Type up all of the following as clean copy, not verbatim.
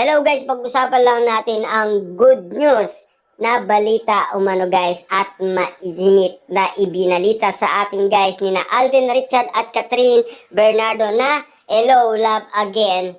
Hello guys, pag-usapan lang natin ang good news na balita umano guys at mainit na ibinalita sa ating guys ni na Alden Richard at Catherine Bernardo na hello love again.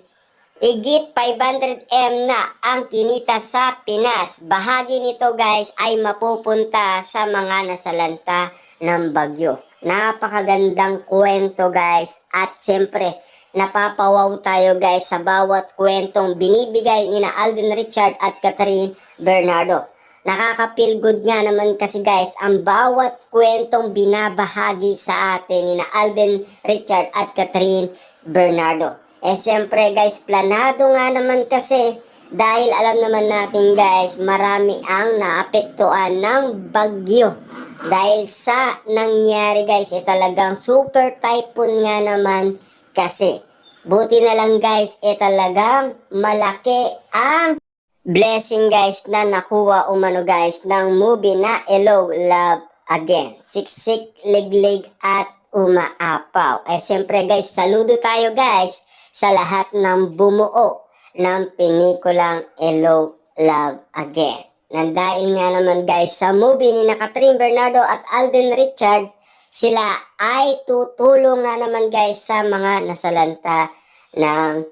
Igit 500M na ang kinita sa Pinas. Bahagi nito guys ay mapupunta sa mga nasalanta ng bagyo. Napakagandang kwento guys at siyempre napapawaw tayo guys sa bawat kwentong binibigay ni na Alden Richard at Catherine Bernardo. Nakaka-feel good nga naman kasi guys ang bawat kwentong binabahagi sa atin ni na Alden Richard at Catherine Bernardo. Siyempre guys, planado nga naman kasi dahil alam naman natin guys, marami ang naapektuhan ng bagyo. Dahil sa nangyari guys, talagang super typhoon nga naman kasi. Buti na lang guys, talagang malaki ang blessing guys na nakuha umano guys ng movie na Hello Love Again. Siksik, liglig at umaapaw. Siyempre guys, saludo tayo guys sa lahat ng bumuo ng pinikulang Hello Love Again. Dahil nga naman guys sa movie ni na Catherine Bernardo at Alden Richard, sila ay tutulong nga naman guys sa mga nasalanta ng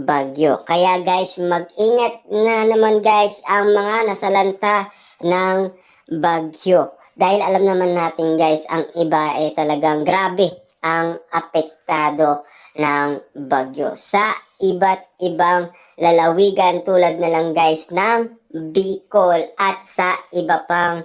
bagyo. Kaya guys, mag-ingat na naman guys ang mga nasalanta ng bagyo. Dahil alam naman natin guys, ang iba ay talagang grabe ang apektado ng bagyo sa iba't ibang lalawigan tulad na lang guys ng Bicol at sa iba pang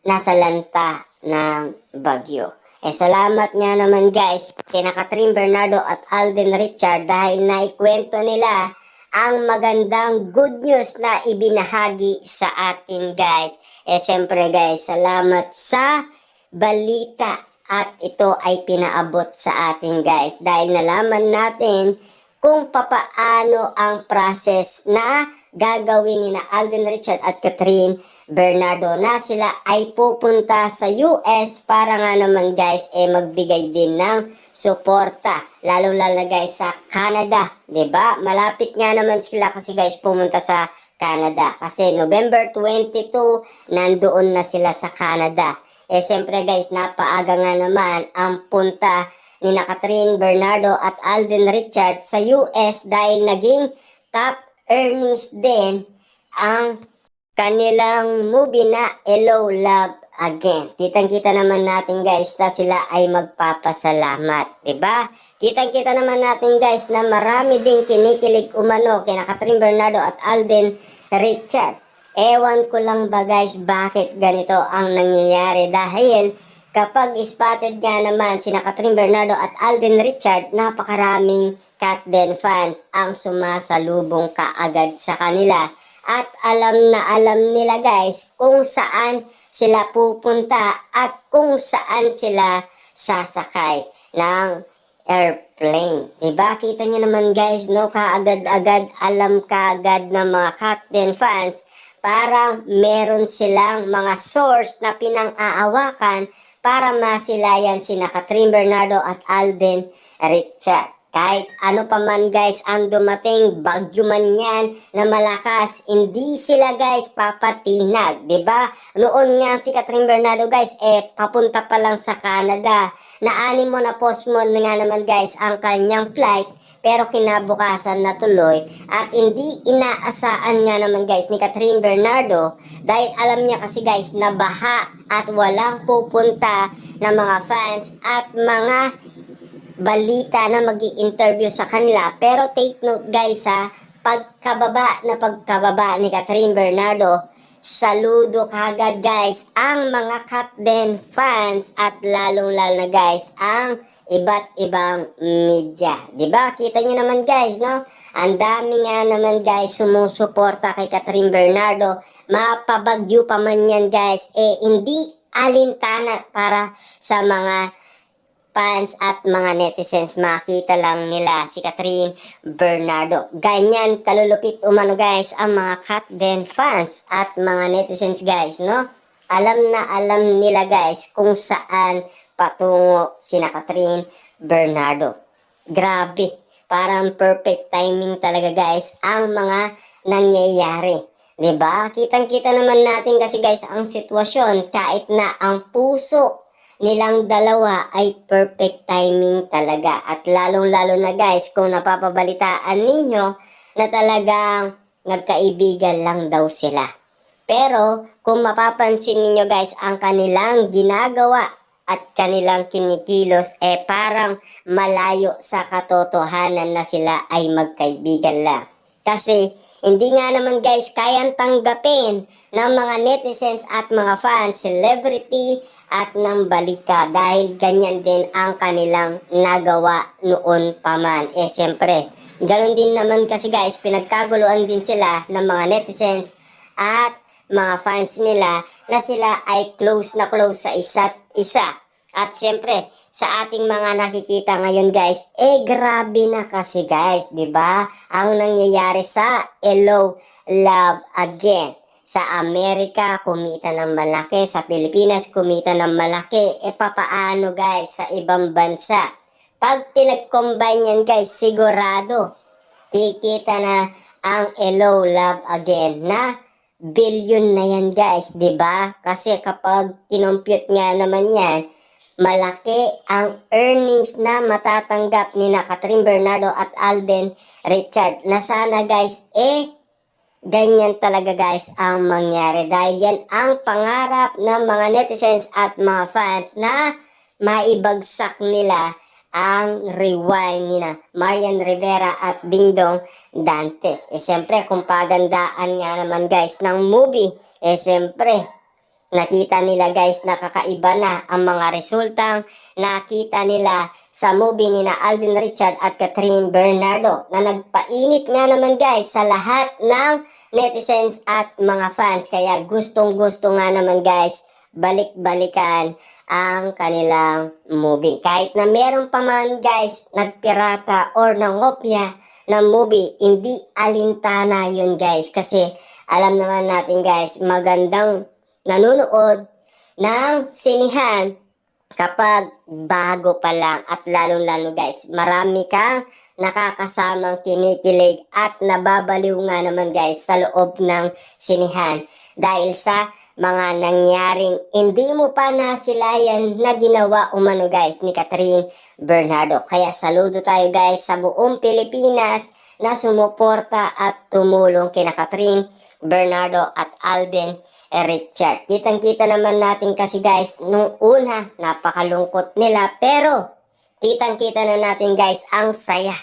nasalanta ng bagyo. Salamat nga naman guys kina Catherine Bernardo at Alden Richard dahil naikwento nila ang magandang good news na ibinahagi sa atin guys. Siyempre guys, salamat sa balita at ito ay pinaabot sa atin guys dahil nalaman natin kung papaano ang process na gagawin ni na Alden Richard at Catherine Bernardo na sila ay pupunta sa US para nga naman guys magbigay din ng suporta lalo na guys sa Canada, 'di ba? Malapit nga naman sila kasi guys pumunta sa Canada kasi November 22 nandoon na sila sa Canada. Siyempre guys, napaaga nga naman ang punta ni na Catherine Bernardo at Alden Richard sa US dahil naging top earnings din ang kanilang movie na Hello Love Again. Kitang-kita naman natin guys na sila ay magpapasalamat, 'di ba? Kitang-kita naman natin guys na marami ding kinikilig umano kina Catherine Bernardo at Alden Richard. Ewan ko lang ba guys bakit ganito ang nangyayari dahil kapag spotted nga naman sina Catherine Bernardo at Alden Richard, napakaraming Catden fans ang sumasalubong kaagad sa kanila. At alam na alam nila guys kung saan sila pupunta at kung saan sila sasakay ng airplane. Diba? Kita nyo naman guys, no? Kaagad-agad, alam kaagad ng mga Catden fans, parang meron silang mga source na pinang-aawakan para masilayan sina Catherine Bernardo at Alden Richard. Kahit ano pa man guys ang dumating, bagyo man yan na malakas, hindi sila guys papatinag, 'di ba? Noon nga si Catherine Bernardo guys papunta pa lang sa Canada. Naanin mo na postpone na nga naman guys ang kanyang flight pero kinabukasan na tuloy at hindi inaasaan nga naman guys ni Catherine Bernardo dahil alam niya kasi guys na baha at walang pupunta na mga fans at mga balita na magi-interview sa kanila. Pero take note guys pagkababa ni Catherine Bernardo, saludo kagad guys ang mga Catden fans at lalong-lalo na guys ang iba't ibang media. Diba? Kita nyo naman guys, no? Ang dami nga naman guys sumusuporta kay Catherine Bernardo. Mapabagyo pa man yan guys, hindi alintana para sa mga fans at mga netizens. Makita lang nila si Catherine Bernardo. Ganyan kalulupit umano guys ang mga Catden fans at mga netizens guys, no? Alam na alam nila guys kung saan patungo sina Catherine Bernardo. Grabe. parang perfect timing talaga guys ang mga nangyayari. 'Di ba? Kitang-kita naman natin kasi guys ang sitwasyon kahit na ang puso nilang dalawa ay perfect timing talaga. At lalong-lalo na guys kung napapabalitaan ninyo na talagang nagkaibigan lang daw sila. Pero kung mapapansin ninyo guys ang kanilang ginagawa at kanilang kinikilos parang malayo sa katotohanan na sila ay magkaibigan lang. Kasi hindi nga naman guys kayang tanggapin ng mga netizens at mga fans, celebrity at ng balita dahil ganyan din ang kanilang nagawa noon pa man. Siyempre, ganoon din naman kasi guys, pinagkaguluhan din sila ng mga netizens at mga fans nila na sila ay close na close sa isa't isa. At siyempre, sa ating mga nakikita ngayon guys, grabe na kasi guys, 'di ba? Ang nangyayari sa Hello Love Again. Sa Amerika, kumita ng malaki. Sa Pilipinas, kumita ng malaki. Papaano guys sa ibang bansa? Pag pinag-combine yan guys, sigurado, kikita na ang Hello Love Again na billion na yan guys, 'di ba? Kasi kapag kinompute nga naman yan, malaki ang earnings na matatanggap ni na Catherine Bernardo at Alden Richard. Na sana guys, ganyan talaga guys ang mangyari. Dahil yan ang pangarap ng mga netizens at mga fans na maibagsak nila ang rewind ni na Marian Rivera at Dingdong Dantes. Siyempre, kung pagandaan nga naman guys ng movie, siyempre, nakita nila guys na kakaiba na ang mga resultang nakita nila sa movie ni na Alden Richard at Catherine Bernardo na nagpainit nga naman guys sa lahat ng netizens at mga fans. Kaya gustong-gusto nga naman guys balik-balikan ang kanilang movie. Kahit na meron pa man guys nagpirata or nangopya ng movie, hindi alintana yun guys. Kasi alam naman natin guys, magandang nanonood ng sinihan kapag bago pa lang. At lalong-lalo guys, marami kang nakakasamang kinikilig at nababaliw nga naman guys sa loob ng sinihan. Dahil sa mga nangyaring hindi mo pa nasilayan na ginawa umano guys ni Catherine Bernardo. Kaya saludo tayo guys sa buong Pilipinas na sumuporta at tumulong kina Catherine Bernardo at Alden Richard. Kitang-kita naman natin kasi guys, nung una napakalungkot nila pero kitang-kita na natin guys ang saya